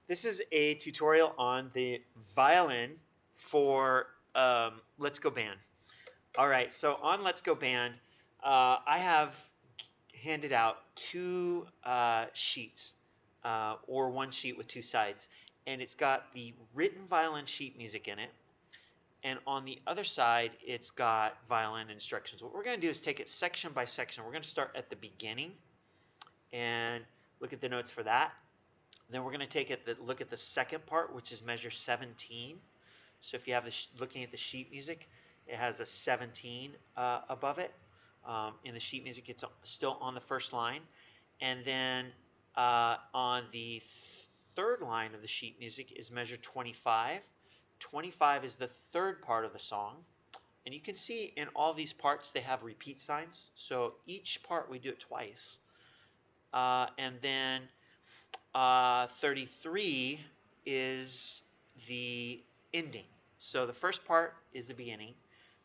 This is a tutorial on the violin for Let's Go Band. All right, so on Let's Go Band, I have handed out two sheets, or one sheet with two sides, and it's got the written violin sheet music in it, and on the other side, it's got violin instructions. What we're going to do is take it section by section. We're going to start at the beginning and look at the notes for that. Then we're going to take it look at the second part, which is measure 17. So if you have looking at the sheet music, it has a 17 above it. In the sheet music, it's still on the first line. And then on the third line of the sheet music is measure 25. 25 is the third part of the song. And you can see in all these parts, they have repeat signs. So each part, we do it twice. And then 33 is the ending. So the first part is the beginning,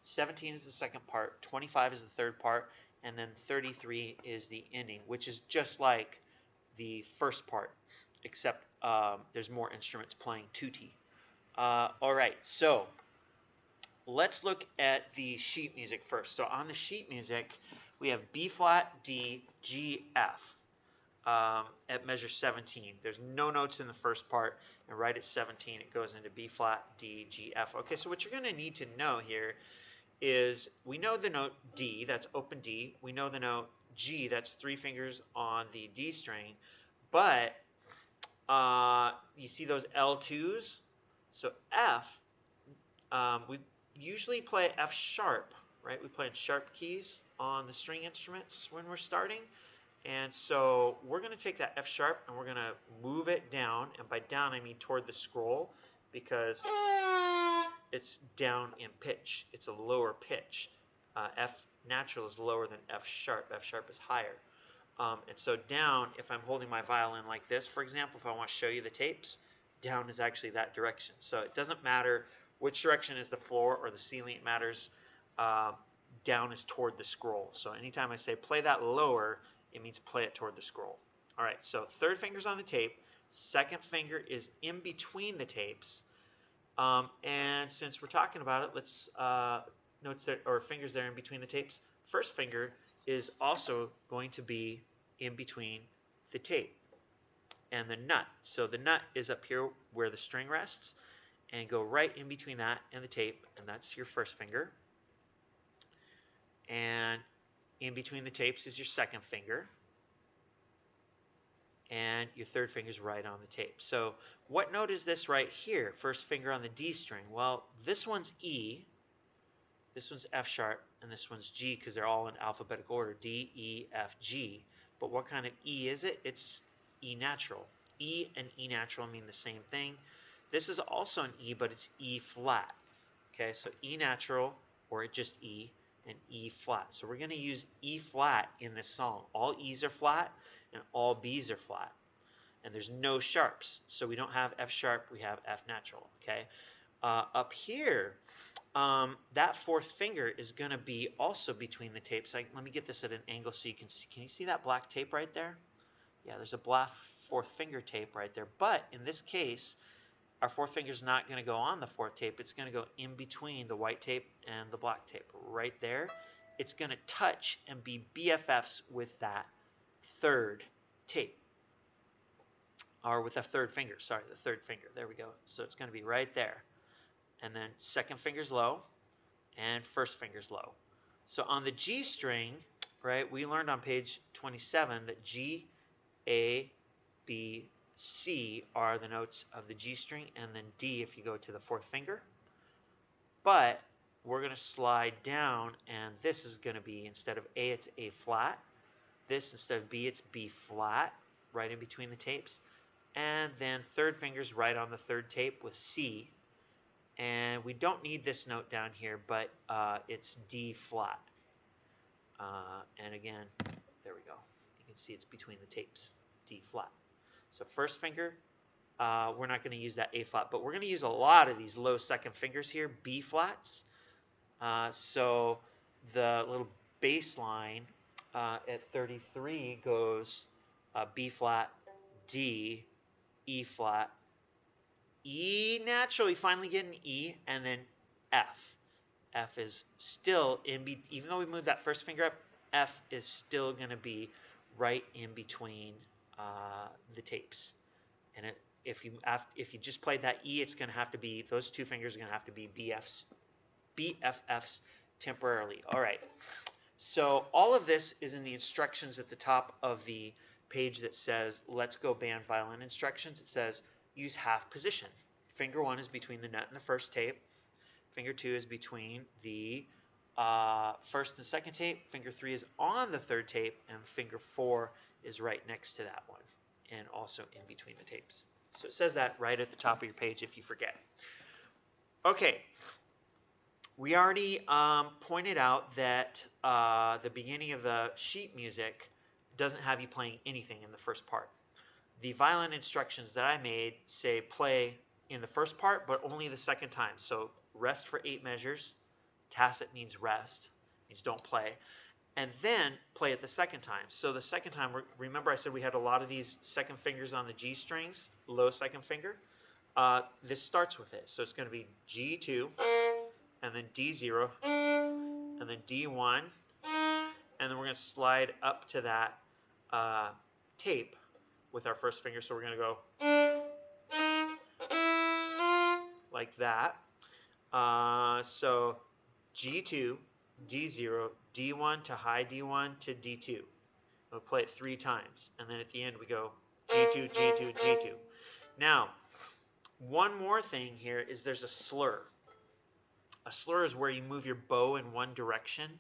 17 is the second part, 25 is the third part, and then 33 is the ending, which is just like the first part, except there's more instruments playing tutti. All right, so let's look at the sheet music first. So on the sheet music, we have B flat, D, G, F. At measure 17. There's no notes in the first part, and right at 17 it goes into B flat, D, G, F. Okay, so what you're going to need to know here is we know the note D, that's open D. We know the note G, that's three fingers on the D string. But you see those L2s? So F, we usually play F sharp, right? We play in sharp keys on the string instruments when we're starting. And so we're going to take that F sharp and we're going to move it down. And by down, I mean toward the scroll, because it's down in pitch. It's a lower pitch. F natural is lower than F sharp. F sharp is higher. And so down, if I'm holding my violin like this, for example, if I want to show you the tapes, down is actually that direction. So it doesn't matter which direction is the floor or the ceiling. It matters down is toward the scroll. So anytime I say play that lower, it means play it toward the scroll. All right, so third finger's on the tape. Second finger is in between the tapes. And since we're talking about it, let's notes that, or fingers there in between the tapes. First finger is also going to be in between the tape and the nut. So the nut is up here where the string rests, and go right in between that and the tape, and that's your first finger. And in between the tapes is your second finger, and your third finger is right on the tape. So what note is this right here? First finger on the D string. Well, this one's E, this one's F sharp, and this one's G, because they're all in alphabetical order, D, E, F, G. But what kind of E is it? It's E natural. E and E natural mean the same thing. This is also an E, but it's E flat. Okay, so E natural, or just E, and E flat. So we're going to use E flat in this song. All E's are flat and all B's are flat. And there's no sharps. So we don't have F sharp, we have F natural. Okay. Up here, that fourth finger is going to be also between the tapes. Let me get this at an angle so you can see. Can you see that black tape right there? Yeah, there's a black fourth finger tape right there. But in this case, our fourth finger is not going to go on the fourth tape. It's going to go in between the white tape and the black tape. Right there, it's going to touch and be BFFs with that third tape. Or with the third finger, sorry, the third finger. There we go. So it's going to be right there. And then second finger's low, and first finger's low. So on the G string, right, we learned on page 27 that G, A, B, C are the notes of the G string, and then D if you go to the fourth finger. But we're going to slide down, and this is going to be, instead of A, it's A flat. This, instead of B, it's B flat, right in between the tapes. And then third finger's right on the third tape with C. And we don't need this note down here, but it's D flat. And again, there we go. You can see it's between the tapes, D flat. So first finger, we're not going to use that A flat, but we're going to use a lot of these low second fingers here, B flats. So the little bass line at 33 goes B flat, D, E flat, E natural, you finally get an E, and then F. F is still even though we moved that first finger up, F is still going to be right in between the tapes. And if you just played that E, it's going to have to be, those two fingers are going to have to be BFFs temporarily. All right. So all of this is in the instructions at the top of the page that says Let's Go Band Violin Instructions. It says use half position. Finger 1 is between the nut and the first tape. Finger 2 is between the first and second tape. Finger 3 is on the third tape, and finger 4 is right next to that one, and also in between the tapes. So it says that right at the top of your page if you forget. Okay, we already pointed out that the beginning of the sheet music doesn't have you playing anything in the first part. The violin instructions that I made say play in the first part, but only the second time. So rest for 8 measures. Tacet means rest, means don't play. And then play it the second time. So the second time, remember I said we had a lot of these second fingers on the G strings, low second finger? This starts with it. So it's going to be G2, and then D0, and then D1, and then we're going to slide up to that tape with our first finger. So we're going to go like that. So G2, D0, D1 to high D1 to D2. We'll play it 3 times, and then at the end we go G2, G2, G2. Now, one more thing here is there's a slur. A slur is where you move your bow in one direction,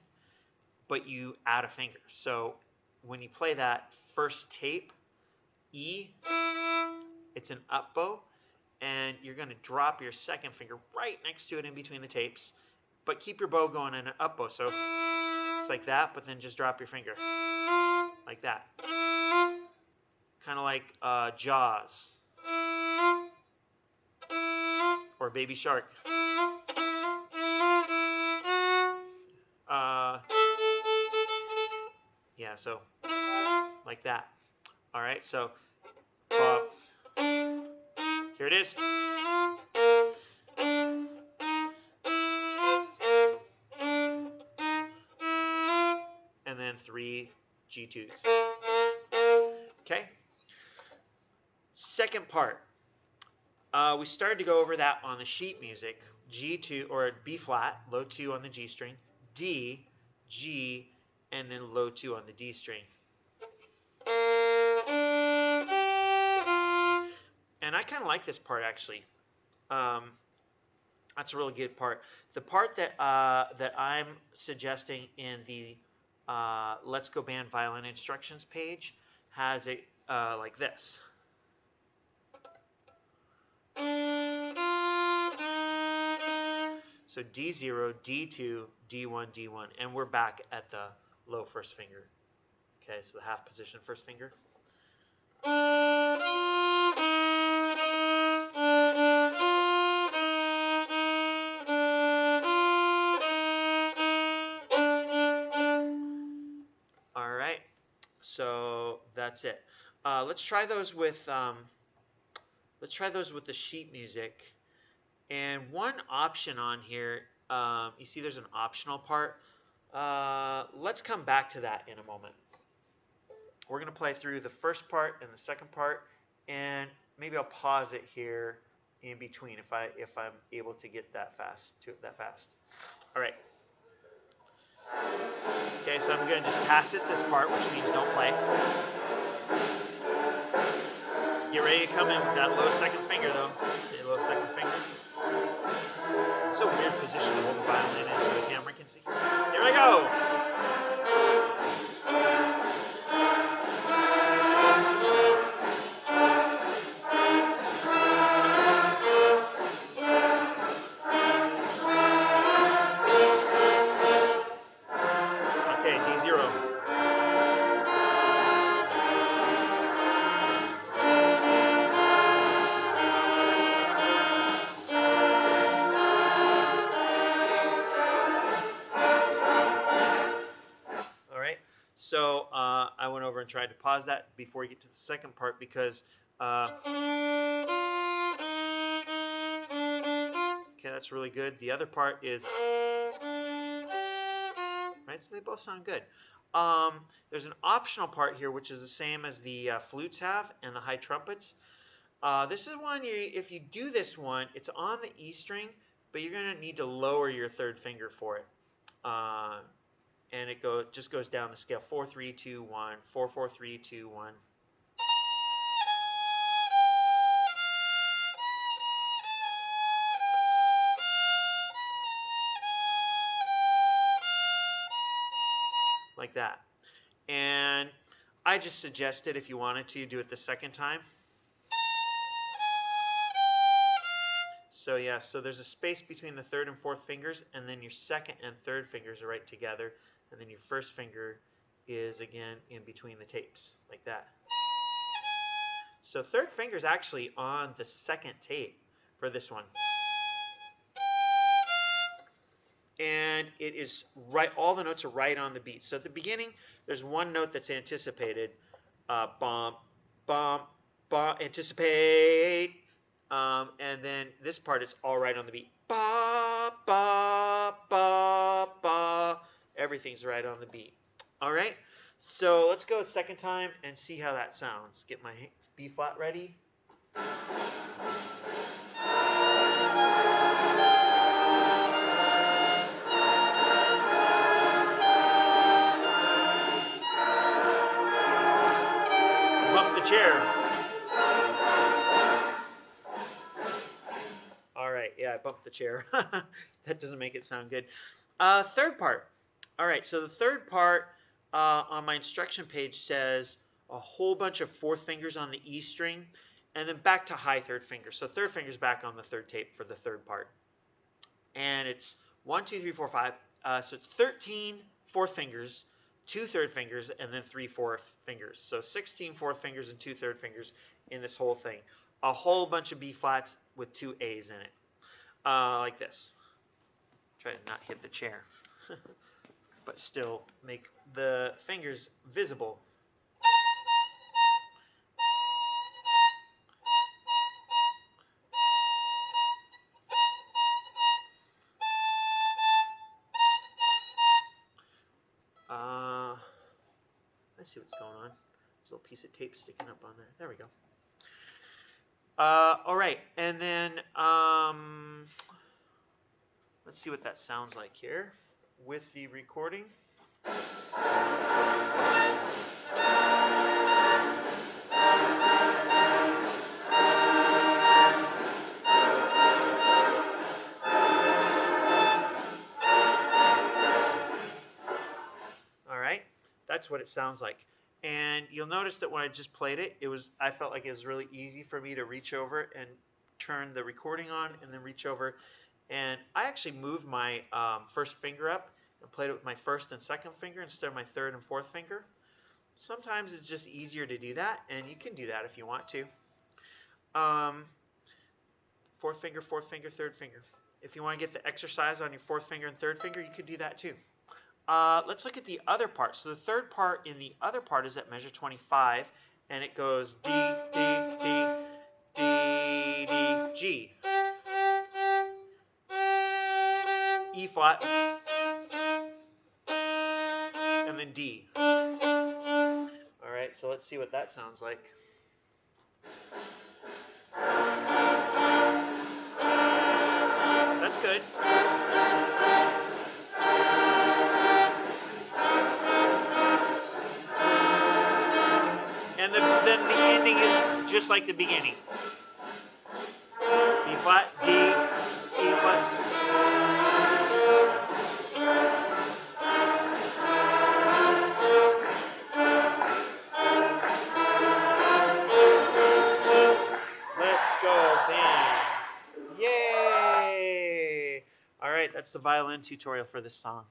but you add a finger. So when you play that first tape, E, it's an up bow, and you're going to drop your second finger right next to it in between the tapes, but keep your bow going in an up bow. So it's like that, but then just drop your finger like that. Kind of like Jaws or Baby Shark. Yeah, so like that. All right, so here it is. And then 3 G2s. Okay? Second part. We started to go over that on the sheet music. G2, or B flat, low 2 on the G string, D, G, and then low 2 on the D string. And I kind of like this part, actually. That's a really good part. The part that I'm suggesting in the Let's Go Band Violin Instructions page has it like this. So D0, D2, D1, D1, and we're back at the low first finger. Okay, so the half position first finger. All right, so that's it. Let's try those with the sheet music. And one option on here, you see there's an optional part. Let's come back to that in a moment. We're going to play through the first part and the second part, and maybe I'll pause it here in between if I'm able to get that fast. All right. Okay, so I'm going to just tacet this part, which means don't play. Get ready to come in with that low second finger, though. Okay, low second finger. It's a weird position to hold the violin in so the camera can see. Here I go. Okay, D0. So I went over and tried to pause that before you get to the second part because Okay, that's really good. The other part is, right, so they both sound good. There's an optional part here, which is the same as the flutes have and the high trumpets. This is one, if you do this one, it's on the E string, but you're going to need to lower your third finger for it. And it just goes down the scale, 4, 3, 2, 1, 4, 4, 3, 2, 1. Like that. And I just suggested if you wanted to do it the second time. So yeah, so there's a space between the third and fourth fingers, and then your second and third fingers are right together, and then your first finger is again in between the tapes, like that. So third finger is actually on the second tape for this one. And it is right, all the notes are right on the beat. So at the beginning, there's one note that's anticipated. Bump, bump, bump, anticipate. And then this part is all right on the beat. Ba, ba, ba, ba. Everything's right on the beat. All right, so let's go a second time and see how that sounds. Get my B flat ready. Bump the chair. All right, yeah, I bumped the chair. That doesn't make it sound good. Third part. All right, so the third part on my instruction page says a whole bunch of fourth fingers on the E string, and then back to high third finger. So third finger's back on the third tape for the third part. And it's 1, 2, 3, 4, 5. So it's 13 fourth fingers, 2 third fingers, and then 3 fourth fingers. So 16 fourth fingers and 2 third fingers in this whole thing. A whole bunch of B flats with 2 A's in it. Like this. Try to not hit the chair. But still make the fingers visible. Let's see what's going on. There's a little piece of tape sticking up on there. There we go. All right, and then let's see what that sounds like here with the recording. All right, that's what it sounds like. And you'll notice that when I just played it, I felt like it was really easy for me to reach over and turn the recording on and then reach over. And I actually moved my first finger up and played it with my first and second finger instead of my third and fourth finger. Sometimes it's just easier to do that, and you can do that if you want to. Fourth finger, third finger. If you want to get the exercise on your fourth finger and third finger, you could do that too. Let's look at the other part. So the third part in the other part is at measure 25, and it goes D, D, D, D, D, G. E flat, and then D. All right, so let's see what that sounds like. That's good. And then the ending is just like the beginning. B flat, D, E flat. Let's go, band. Yay! All right, that's the violin tutorial for this song.